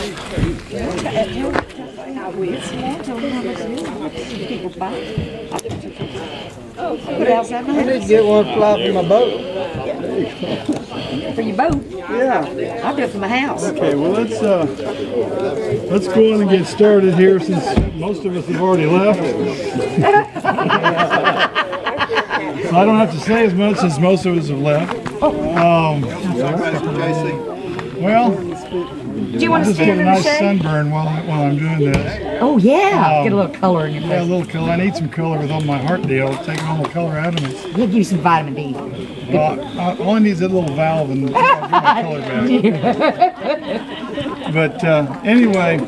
I need to get one fly for my boat. For your boat? Yeah. I'll do it for my house. Okay, well let's go on and get started here since most of us have already left. So I don't have to say as much since most of us have left. Well, do you want to just get stand a in the nice shade? sunburn while I'm doing this. Oh yeah, get a little color in your face. Yeah, a little color. I need some color with all my heart deal. It's taking all the color out of me. We'll give you some vitamin D. All I need is a little valve and I'll get my color back. But anyway,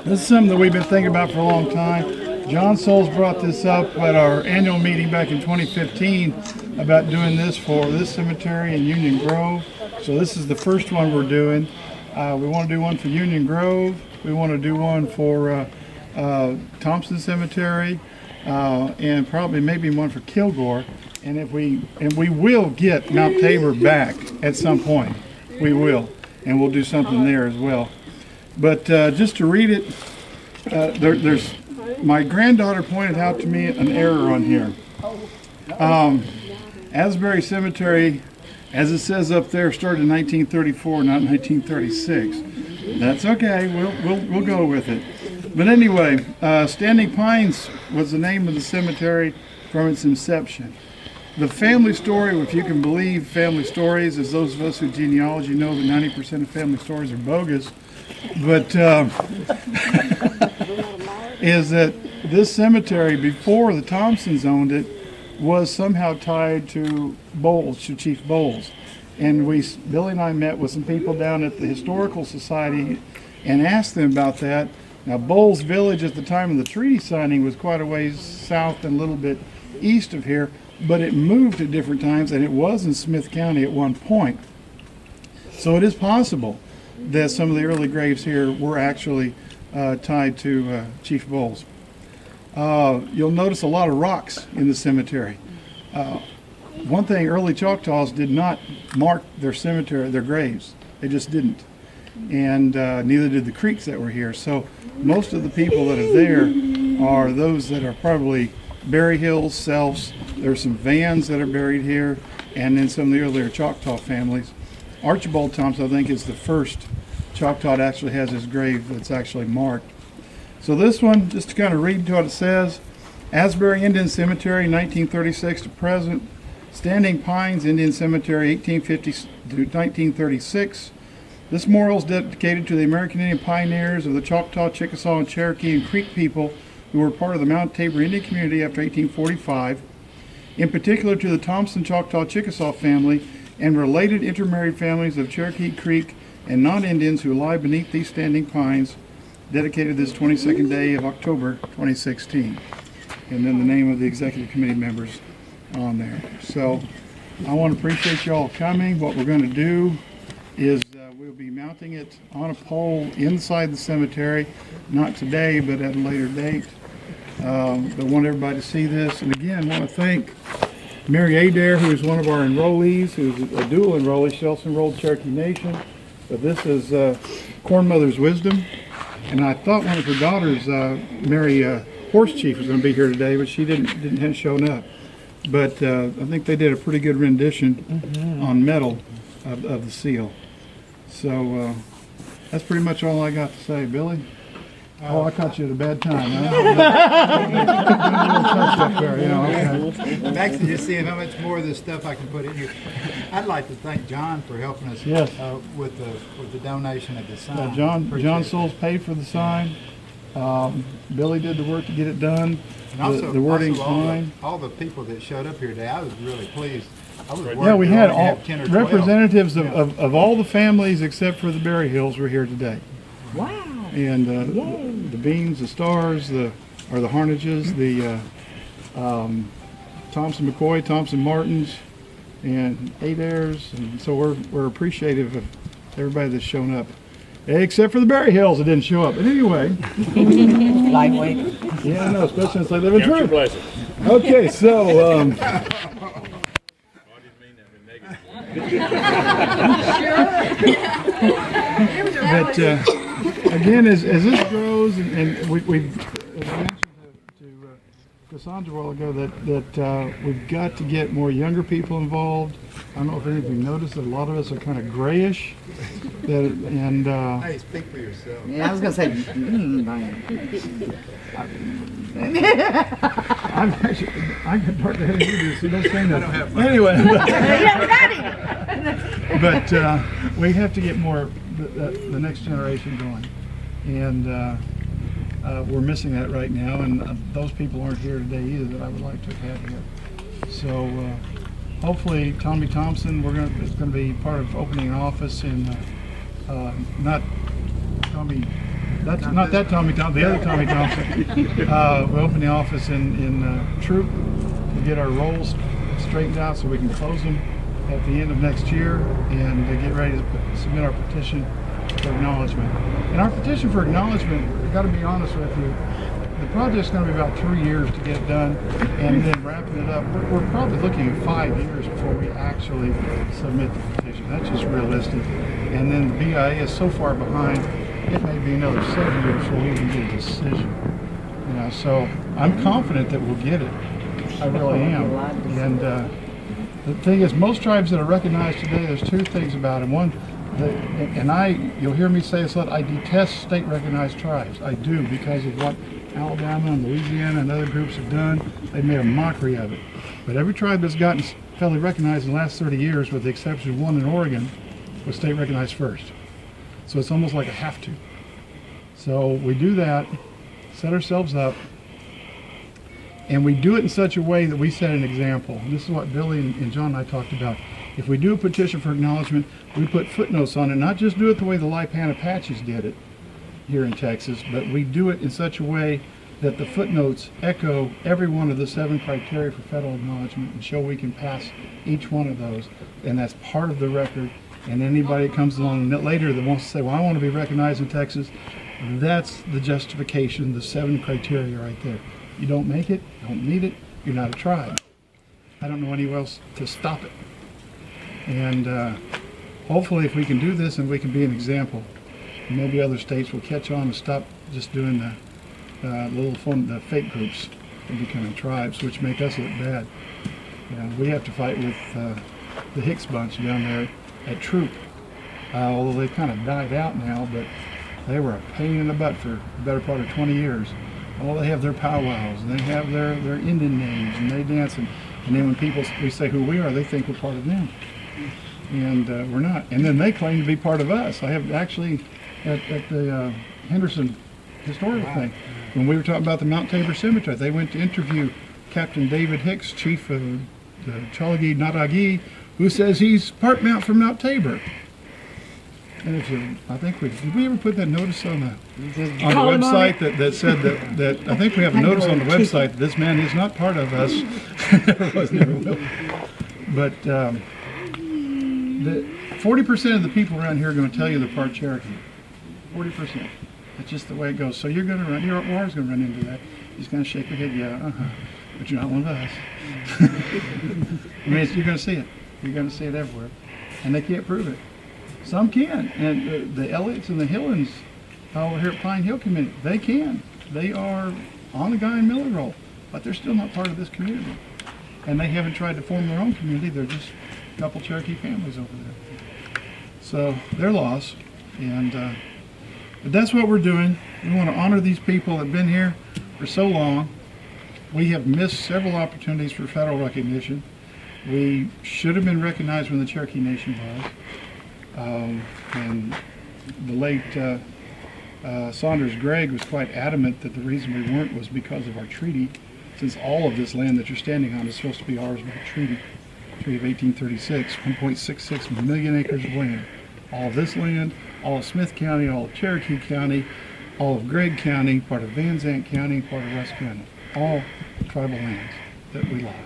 this is something that we've been thinking about for a long time. John Soules brought this up at our annual meeting back in 2015 about doing this for this cemetery in Union Grove. So this is the first one we're doing. We want to do one for Union Grove. We want to do one for Thompson Cemetery, and probably maybe one for Kilgore. And we will get Mount Tabor back at some point. We will, and we'll do something there as well. But just to read it, there's my granddaughter pointed out to me an error on here. Asbury Cemetery, as it says up there, started in 1934, not 1936. That's okay. We'll go with it. But anyway, Standing Pines was the name of the cemetery from its inception. The family story, if you can believe family stories, as those of us who genealogy know that 90% of family stories are bogus, but is that this cemetery, before the Thompsons owned it, was somehow tied to Bowles, to Chief Bowles. And Billy and I met with some people down at the Historical Society and asked them about that. Now, Bowles Village at the time of the treaty signing was quite a ways south and a little bit east of here, but it moved at different times, and it was in Smith County at one point. So it is possible that some of the early graves here were actually tied to Chief Bowles. You'll notice a lot of rocks in the cemetery. One thing, early Choctaws did not mark their cemetery, their graves. They just didn't. And neither did the Creeks that were here. So most of the people that are there are those that are probably Berry Hills, Selfs. There's some Vans that are buried here, and then some of the earlier Choctaw families. Archibald Thompson, I think, is the first Choctaw that actually has his grave that's actually marked. So this one, just to kind of read what it says, Asbury Indian Cemetery, 1936 to present. Standing Pines Indian Cemetery, 1850 to 1936. This memorial is dedicated to the American Indian pioneers of the Choctaw, Chickasaw, and Cherokee and Creek people who were part of the Mount Tabor Indian community after 1845. In particular to the Thompson Choctaw Chickasaw family and related intermarried families of Cherokee Creek and non-Indians who lie beneath these standing pines, dedicated this 22nd day of October 2016. And then the name of the executive committee members on there. So I want to appreciate you all coming. What we're going to do is we'll be mounting it on a pole inside the cemetery, not today, but at a later date. But I want everybody to see this. And again, I want to thank Mary Adair, who is one of our enrollees, who's a dual enrollee. She also enrolled Cherokee Nation. But this is Corn Mother's Wisdom. And I thought one of her daughters, Mary Horse Chief, was going to be here today, but she hadn't shown up. But I think they did a pretty good rendition on metal of the seal. So that's pretty much all I got to say. Billy? Oh, I caught you at a bad time. I'm actually just seeing how much more of this stuff I can put in here. I'd like to thank John for helping us with the donation of the sign. John Soules paid for the sign. Billy did the work to get it done. And also, the wording's fine. All the people that showed up here today, I was really pleased. We had all representatives of all the families except for the Berry Hills were here today. Wow. And the Beans, the Stars, the Harnages, the Thompson McCoy, Thompson Martins, and Adairs. And so we're appreciative of everybody that's shown up. Except for the Berry Hills that didn't show up. But anyway. Lightweight. Yeah, no, especially since they live in Troy. Okay, so. But again, as this grows, and we've mentioned to Cassandra a while ago that we've got to get more younger people involved. I don't know if any of you noticed that a lot of us are kind of grayish. Hey, speak for yourself. Yeah, I was gonna say. I can talk to you do, so don't say nothing. I don't have mine. Anyway, but we have to get more the next generation going, and we're missing that right now. And those people aren't here today either that I would like to have here. So hopefully, Tommy Thompson, it's going to be part of opening an office in not Tommy. That's not that Tommy Thompson, the other Tommy Thompson. We'll open the office in Troop to get our roles straightened out so we can close them at the end of next year and to get ready to submit our petition for acknowledgement. And our petition for acknowledgement, I've got to be honest with you, the project's going to be about 3 years to get it done, and then wrapping it up. We're probably looking at 5 years before we actually submit the petition. That's just realistic. And then the BIA is so far behind, it may be another 7 years before we even get a decision. You know, so I'm confident that we'll get it. I really am. And the thing is, most tribes that are recognized today, there's two things about them. One, you'll hear me say this a lot, I detest state-recognized tribes. I do, because of what Alabama and Louisiana and other groups have done. They've made a mockery of it. But every tribe that's gotten federally recognized in the last 30 years, with the exception of one in Oregon, was state-recognized first. So it's almost like a have to. So we do that, set ourselves up, and we do it in such a way that we set an example. And this is what Billy and John and I talked about. If we do a petition for acknowledgement, we put footnotes on it, not just do it the way the Lipan Apaches did it here in Texas, but we do it in such a way that the footnotes echo every one of the 7 criteria for federal acknowledgement and show we can pass each one of those. And that's part of the record. And anybody that comes along later that wants to say, well, I want to be recognized in Texas, that's the justification, the 7 criteria right there. You don't make it, you don't need it, you're not a tribe. I don't know anywhere else to stop it. And hopefully if we can do this and we can be an example, maybe other states will catch on and stop just doing the fake groups and becoming tribes, which make us look bad. You know, we have to fight with the Hicks bunch down there at Troop, although they've kind of died out now, but they were a pain in the butt for the better part of 20 years. Oh, they have their powwows, and they have their Indian names, and they dance, and then when we say who we are, they think we're part of them, and we're not. And then they claim to be part of us. I have actually at the Henderson historical thing, when we were talking about the Mount Tabor Cemetery, they went to interview Captain David Hicks, chief of the Chalagi Natagi, who says he's part Mount from Mount Tabor. And I think did we ever put that notice on the website that said that I think we have a notice on the website that this man is not part of us. Never was, never will. But 40% of the people around here are going to tell you they're part Cherokee. 40%. That's just the way it goes. So you're going to run. You're always going to run into that. He's going to shake your head. Yeah, but you're not one of us. I mean, you're going to see it. You're going to see it everywhere, and they can't prove it. Some can, and the Elliots and the Hillans over here at Pine Hill Community, they can. They are on the Guy and Miller roll, but they're still not part of this community. And they haven't tried to form their own community. They're just a couple Cherokee families over there. So they're lost, and but that's what we're doing. We want to honor these people that have been here for so long. We have missed several opportunities for federal recognition. We should have been recognized when the Cherokee Nation was. And the late Saunders Gregg was quite adamant that the reason we weren't was because of our treaty, since all of this land that you're standing on is supposed to be ours by treaty of 1836, 1.66 million acres of land. All of this land, all of Smith County, all of Cherokee County, all of Gregg County, part of Van Zandt County, part of Russ County, all tribal lands that we lost.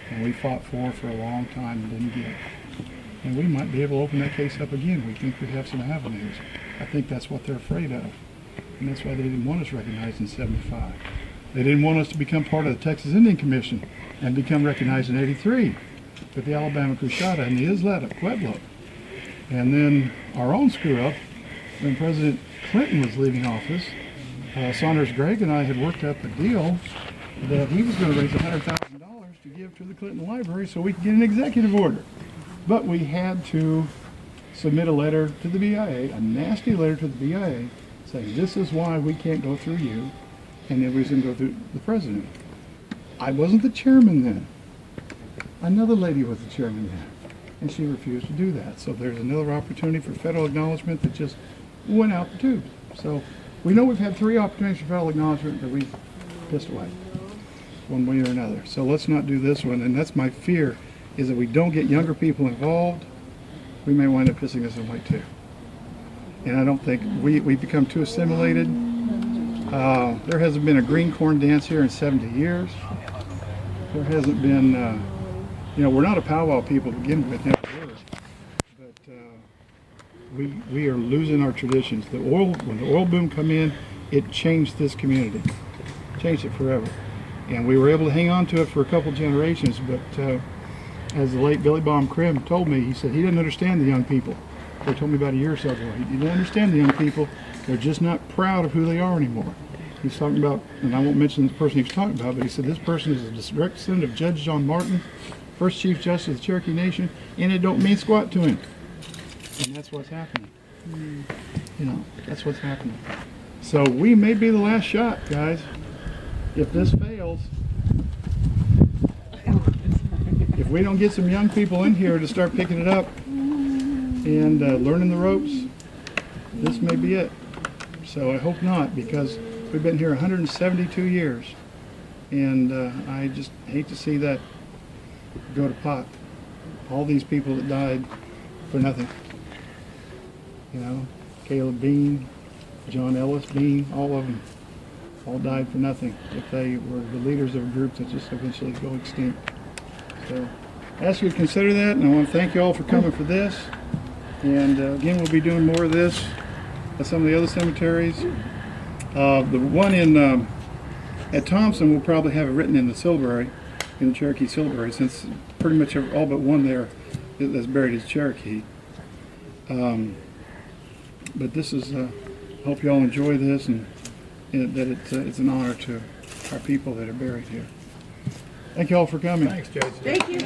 And we fought for a long time and didn't get. And we might be able to open that case up again. We think we have some avenues. I think that's what they're afraid of. And that's why they didn't want us recognized in 75. They didn't want us to become part of the Texas Indian Commission and become recognized in 83 with the Alabama Cruciata and the Islet of Pueblo. And then our own screw up when President Clinton was leaving office, Saunders Gregg and I had worked up a deal that he was going to raise $100,000 to give to the Clinton Library so we could get an executive order. But we had to submit a letter to the BIA, a nasty letter to the BIA, saying this is why we can't go through you, and then we was going to go through the president. I wasn't the chairman then. Another lady was the chairman then, and she refused to do that. So there's another opportunity for federal acknowledgement that just went out the tube. So we know we've had 3 opportunities for federal acknowledgement that we pissed away, one way or another. So let's not do this one, and that's my fear, is that we don't get younger people involved, we may wind up pissing us away too. And I don't think we become too assimilated. There hasn't been a green corn dance here in 70 years. There hasn't been, you know, we're not a powwow people to begin with, never were. But we are losing our traditions. When the oil boom come in, it changed this community, changed it forever. And we were able to hang on to it for a couple generations, but as the late Billy Baum Krim told me, he said he didn't understand the young people. They told me about a year or so ago. He didn't understand the young people. They're just not proud of who they are anymore. He's talking about, and I won't mention the person he was talking about, but he said this person is a direct descendant of Judge John Martin, first Chief Justice of the Cherokee Nation, and it don't mean squat to him. And that's what's happening. You know, that's what's happening. So we may be the last shot, guys. If this fails, if we don't get some young people in here to start picking it up and learning the ropes, this may be it. So I hope not, because we've been here 172 years, and I just hate to see that go to pot. All these people that died for nothing. You know, Caleb Bean, John Ellis Bean, all of them, all died for nothing if they were the leaders of a group that just eventually go extinct. So I ask you to consider that, and I want to thank you all for coming for this. And again, we'll be doing more of this at some of the other cemeteries. The one in at Thompson, we'll probably have it written in the syllabary, in the Cherokee syllabary, since pretty much all but one there that's buried is Cherokee. But this is, I hope you all enjoy this, and that it's an honor to our people that are buried here. Thank you all for coming. Thanks, Judge. Thank you.